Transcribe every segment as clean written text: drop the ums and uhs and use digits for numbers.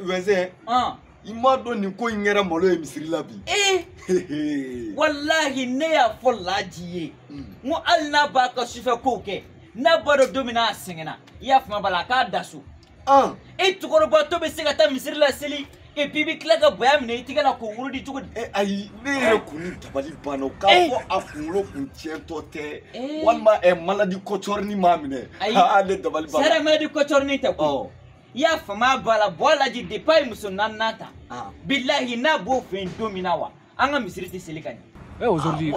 Wese. Il m'a donné quoi il y a malo et misri labi. Wallahi ne ya folla jiye. Mu alna ba ka sufa koke. Na baro domina singena. Ya fuma bala ka dasu. Tukoro ba to be siga ta misri la seli. Et puis bi klaga boyam ne tigala ko wurudi tugo. Ayi ne kunu tabali bano ka fo afunlo kun tiento te. Walma maladie kotorni mamine. Ha le tabali bano. Sara maladie kotorni te ko. Ya fama bala bola ji depai muso nanata. Billahi na bo fin domina wa. Anga misiri ti selikani. Aujourd'hui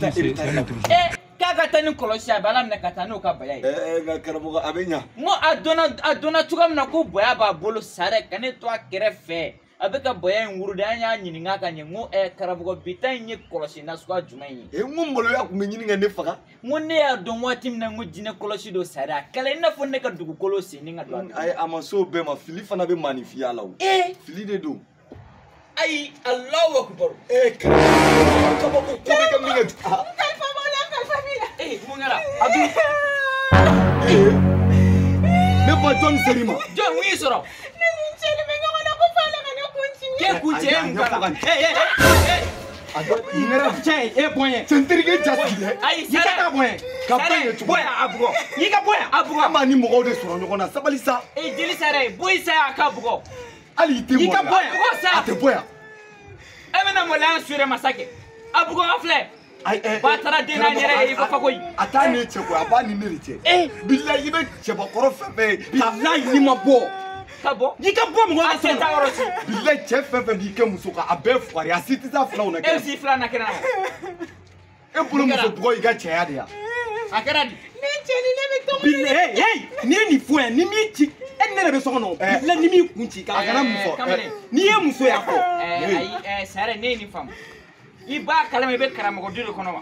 c'est kaga tani kolosha bala mna katano ka baya. Na karabuga abenya. Mo adona tugamna ko boya ba bolo sare kane to akere fe. Abeka boya ngurude anya nyininga kanye ngo karabugo bitan nye koloshi na suka jumayi. Ngumbolo ya kumenyini ne faga. Mo ne ya don watim na ngo jine koloshi do sare. Kala ina fo ne ka dugu kolosi ninga do. Ay amaso be ma fili fana be manifia lawo. Fili de do. Ay Allahu akbar. Kabo ko be kam ninga. Mungara. Abi. Ne ba John Serima. John wi soro. Ke kunche mungara. Ado ingara che boyen. Sentirige jaside. Ay Yika boyen. Ka boyen tu. Boya abugo. Yika boyen. Abugo. Amani mogo de soro nyoko na sabalisa. Jeli sare boy sa akabugo. Ali te mo. Yika boyen. Ate boya. Emena mo lan sure masake. Abugo afle. Batara dena nyere ko fakoy. Atani cheko abani neriche. Billahi be cheba koro fefe. Billahi ni mabo. Kabo. Yika bo mo ga Ate tawrosi. Billahi chefe bi ke musuka abe fwari asitiza fla una ke. MC fla na kena. E bulu muso bugo iga cheya dia. Akera di. Ni cheni ne be to. Billahi ni fu ni mi ti. Ne be so no. Billahi ni mi kunti ka. Akana mufo. Ni ye muso ya ko. Sare ne ni fam. Iba kalame be karamo dilo kono ma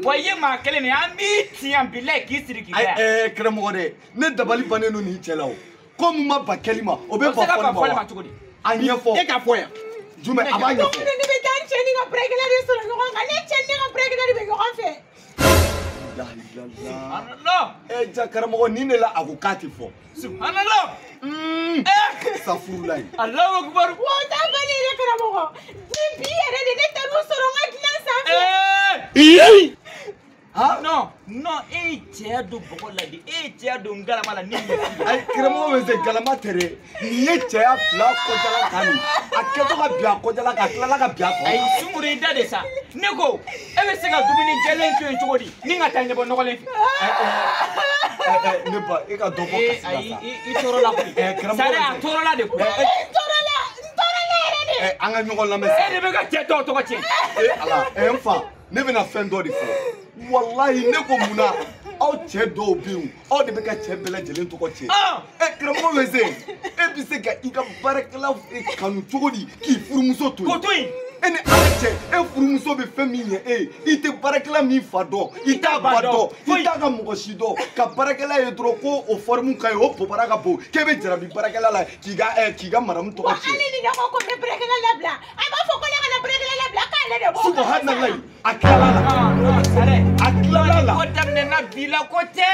boye ma kele ne amiti ambile kisiri kiya karamo de ne dabali bane no ni chelawo ko mu ma ba kelima o be ba fo ma tugodi anya fo e ka fo ya jume abanya fo ne be tan cheni ga pregla de so no ga ne cheni ga pregla de be yo fe subhanallah ja karamo ni ne la avocati fo subhanallah safurulai Allahu akbar wa ta bani ne karamo ni biere de ne tanu so ro ga kila sa no chedo bokola di chedo ngala mala ni ay karamo weze galama tere ni ye cheya fla ko jala kani aketo ga bia ko jala ka kala ga bia ko ay sumure dade sa nego ebe sega dumini jelen to en chogodi ni ngata nyebo nogole ne ba e ka dobo kasila ay toro la ko sare toro la de ko anga nyoko la mesa de be ga chedo to ko che ala emfa ne be na fendo di fo wallahi ne ko muna aw che do biu aw de be ka che bele jelen to ko che kramo weze e bi se ga inga barakala kanu togodi ki furumuso to ko toyi ene ache e furumuso be famiye ite barakala mi fado ita bado ita ga mo shido ka barakala e dro ko o formu kai o po baraka bo ke be jara bi barakala la ki ga maram to ko che ani ni ko me barakala la bla aba fo ko la barakala la bla ka le de bo subhanallah akala la sare akala la ko damne na bila ko te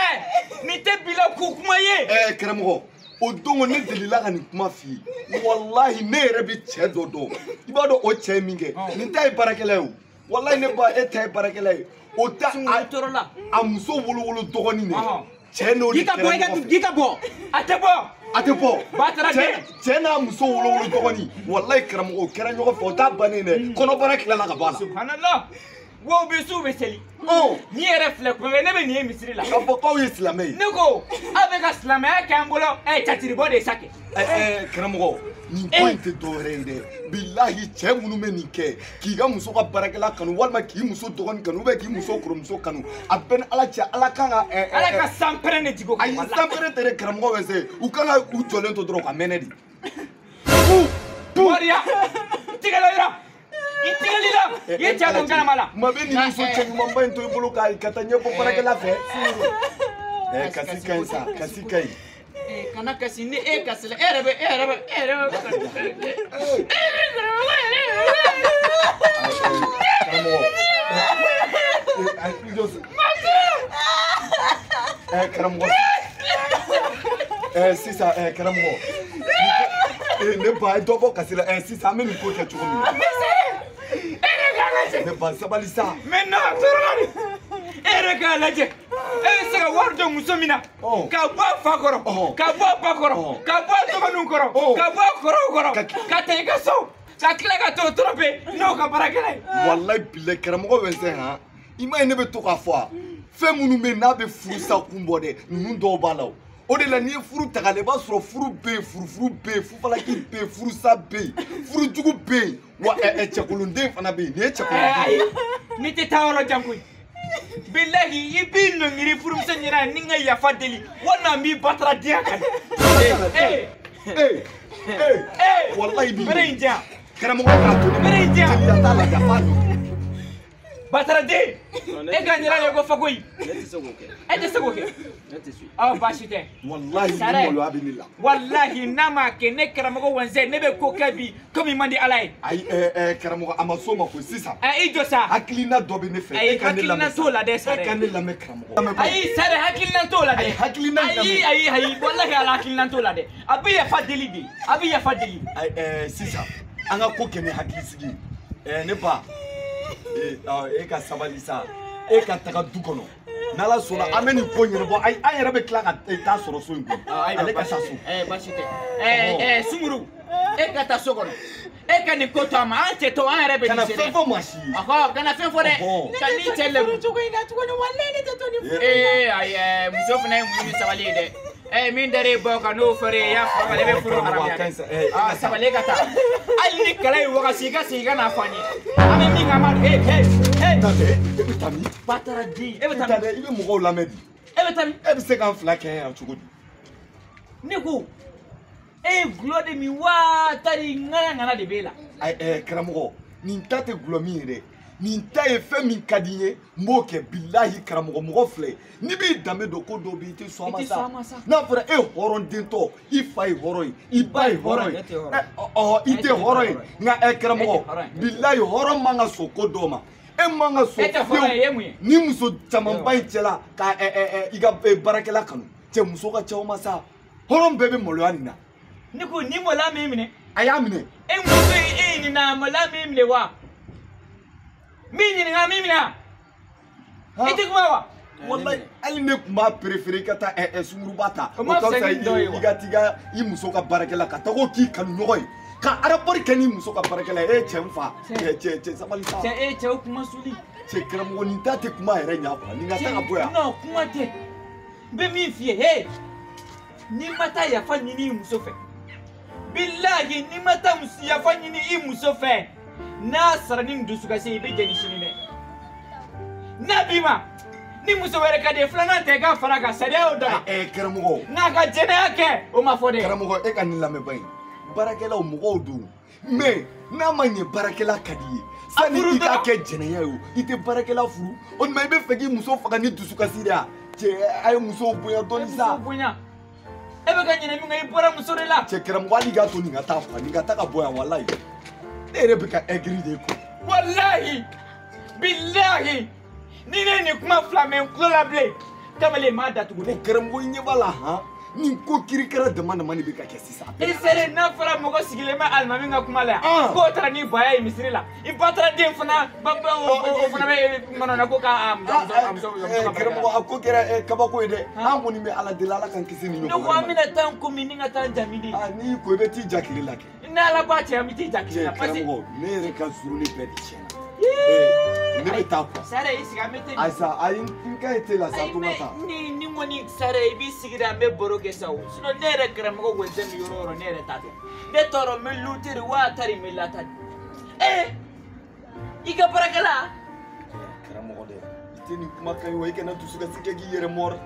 ni te bila ku kuma ye kramo o dongo ne delila ka ni kuma fi wallahi ne yɛrɛ bi cɛ dɔ dɔn I b'a dɔn o cɛ min kɛ nin ta ye baarakɛla ye o wallahi ne ba e ta ye baarakɛla ye o ta a muso wolowolo dɔgɔnin de cɛ n'o de kɛra ɲɔgɔn fɛ ka bɔ a tɛ bɔ a tɛ bɔ cɛ n'a muso wolowolo dɔgɔnin wallahi karamɔgɔ o kɛra ɲɔgɔn fɛ o t'a bannen dɛ kɔnɔbara tilala ka bɔ a la subhanallah wo be su be seli ni yɛrɛ filɛ kuma ne bɛ nin ye misiri la k'a fɔ k'aw ye silamɛ ye ne ko aw bɛ ka silamɛya kɛ an bolo catiribɔ de sake karamɔgɔ nin ko in tɛ dɔwɛrɛ ye dɛ bilahi cɛ minnu bɛ nin kɛ k'i ka muso ka baarakɛla kanu walima k'i muso dɔgɔnin kanu k'i muso kɔrɔmuso kanu a bɛɛ ni ala cɛ ala kan ka ala ka sanpɛrɛn de jigo ayi sanpɛrɛn tɛ dɛ karamɔgɔ bɛ se u kan ka u jɔlen to dɔrɔn ka mɛnɛ de wariya tigɛla yira I tigɛlila i ye cɛ don kalama la ma bɛ nin muso cɛ ɲumanba in to I bolo ka taa ɲɛfɔ baarakɛla fɛ kasi ka ɲi sa kasi ka ɲi kana kasi ni e kasila e yɛrɛ bɛ karamɔgɔ sisan karamɔgɔ ne ba dɔ bɔ kasi la sisan an bɛ nin ko kɛ cogo min na ne ba sabali sa mais non torolani ere ka lajɛ e bɛ se ka wari don muso min na ka bɔ fa kɔrɔ ka bɔ ba kɔrɔ ka bɔ dɔgɔninw kɔrɔ ka bɔ kɔrɔw kɔrɔ ka taa i ka so ka tila ka t'o trompé n'o ka baarakɛla ye walayi bilayi karamɔgɔ Vincent han i ma ye ne bɛ to k'a fɔ fɛn minnu bɛ yen n'a bɛ furu sa kun bɔ dɛ ninnu dɔw b'a la o de la n'i ye furu ta k'a lajɛ i b'a sɔrɔ furu bɛ yen furufuru bɛ yen fufalaki bɛ yen furusa bɛ yen furujugu bɛ yen wa cɛkolonden fana bɛ yen nin ye cɛkolonden ye n'i tɛ taa yɔrɔ jan koyi bilahi i b'i nɔngiri furumuso ɲɛna ni n ka yafa deli walima n b'i batara diya kan walayi bi bere in diya karamɔgɔ k'a to ne bere in diya jeliya t'a la yafa don batara den e ka ɲɛna ye ko fako yi e tɛ se k'o kɛ aw baasi tɛ walayi ni maloya bɛ ne la walahi n'a ma kɛ ne karamɔgɔ Vincent ne bɛ ko kɛ bi komi man di ala ye ayi karamɔgɔ a ma s'o ma ko sisan i jɔ sa hakilina dɔ bɛ ne fɛ ayi hakilina t'o la dɛ Sare e ka ne lamɛn karamɔgɔ ayi Sare hakilina t'o la dɛ hakilina ayi walahi ala hakilina t'o la dɛ a bɛ yafa deli de a bɛ yafa deli sisan an ka ko kɛ ni hakilisigi ye ne ba e ka sabali sa e ka taga du kɔnɔ n'ala sɔnna an bɛ nin ko ɲɛnabɔ an yɛrɛ bɛ tila ka taa sɔrɔ so in kɔnɔ ale ka taa so baasi tɛ Sunguru e ka taa so kɔnɔ e ka nin ko to a ma an cɛ to an yɛrɛ bɛ nin se dɛ kana fɛn fɔ maa si ye kana fɛn fɔ dɛ ka n'i cɛ lebu cogo in na tuguni walayi ne tɛ to nin furu ayi muso fana ye muɲu ni sabali ye dɛ min dar'e bɔ ka n'o fɔr'e ye i y'a fɔ ale bɛ furu haramuya dɛ sabali e ka taa hali ni kɛlɛ ye wagasi i ka segin ka n'a fɔ an ye an bɛ min kɛ an b'a dɔn e bɛ taa min batara den e bɛ taa i bɛ mɔgɔw lamɛn di e bɛ taa min e bɛ se k'an fila kɛ yan cogo di ne ko e ye gulɔ de min wa tari ŋanaŋana de b'e la karamɔgɔ nin ta tɛ gulɔ min ye dɛ nin ta ye fɛn min ka di n ye n b'o kɛ bilahi karamɔgɔ mɔgɔ filɛ n'i b'i danbe dɔn ko dɔw bɛ yen i tɛ sɔn a ma sa n'a fɔra e hɔrɔn dentɔ i fa ye hɔrɔn ye i ba ye hɔrɔn ye i tɛ hɔrɔn ye nka karamɔgɔ bilahi hɔrɔn man ka sɔn ko dɔw ma e man ka sɔn fiyewu ni muso camanba in cɛla ka i ka baarakɛla kanu cɛ muso ka cɛw ma sa hɔrɔn bɛɛ bɛ maloya nin na ne ko ni maloya min minɛ a y'a minɛ e muso ye e ɲininka maloya min minɛ wa min ɲininka min minɛ i tɛ kuma wa wallahi hali ne tun b'a préféré ka taa sunguruba ta o ka fisa i ka t'i i muso ka baarakɛla ka taga o k'i kanu ɲɔgɔn ye ka arabɔri kɛ n'i muso ka baarakɛla ye e cɛ n fa cɛ sabali sa cɛ e cɛw kuma suli cɛ karamɔgɔ nin ta tɛ kuma yɛrɛ ɲɛ quoi nin ka taa ka bɔ yan non kuma tɛ n bɛ min f'i ye he n'i ma taa yafa ɲini i muso fɛ bilahi n'i ma taa yafa ɲini i muso fɛ n'a sara ni dusukasi i bɛ jɛni sini dɛ n'a b'i ma ni muso wɛrɛ ka di ye filanan tɛ k'a fara kan sariya y'o da karamɔgɔ n'a ka jɛnɛya kɛ o ma fɔ dɛ karamɔgɔ e ka nin lamɛnba in baarakɛlaw mɔgɔw don mais n'a ma ɲɛ baarakɛla ka di ye sani i k'a kɛ jɛnɛya ye o i tɛ baarakɛla furu o tuma i bɛ fɛ k'i muso faga ni dusukasi de ya cɛ a ye musow bonya dɔɔni sa e bɛ ka ɲinɛ min kɛ i bɔra muso de la cɛ karamɔgɔ hali k'a to nin ka taa faga nin ka taa ka bɔ yan walayi ne yɛrɛ bɛ ka ɛgiri de ko walahi bilahi ni ne nin kuma fila mɛ n tulo la bilen kamalen m'a datugu dɛ karamɔgɔ i ɲɛ b'a la han nin ko kiri kɛra dama dama de bɛ ka kɛ sisan i sere n'a fɔra mɔgɔ sigilen bɛ alimami ka kuma la yan k'o taara n'i baya ye misiri la i ba taara den fana o fana bɛ manɔna ko k'a muso karamɔgɔ a ko kɛra kabako ye dɛ an kɔni bɛ ala deli ala k'an kisi ni ɲɔgɔn ne ko an bɛna taa n ko min ni ka taa n jami de n'i ko i bɛ t'i ja kile la kɛ ni ala b'a cɛ an bɛ t'i ja kile la karamɔgɔ ne yɛrɛ ka suruni bɛɛ de tiɲɛna ne bɛ taa quoi Sare i sigi an bɛ te ayisa ayi n ka ye te la sa to ka taa ni kɔni Sare i b'i sigi de an bɛ baro kɛ sa o sinon ne yɛrɛ karamɔgɔ Vincent bɛ yɔrɔ o yɔrɔ ne yɛrɛ t'a dɔn ne t'a dɔn n bɛ luti de wa tari n bɛ lata de i ka baarakɛla karamɔgɔ dɛ i tɛ nin kumakan ye wa i kana dusukasi kɛ k'i yɛrɛ mɔrɔ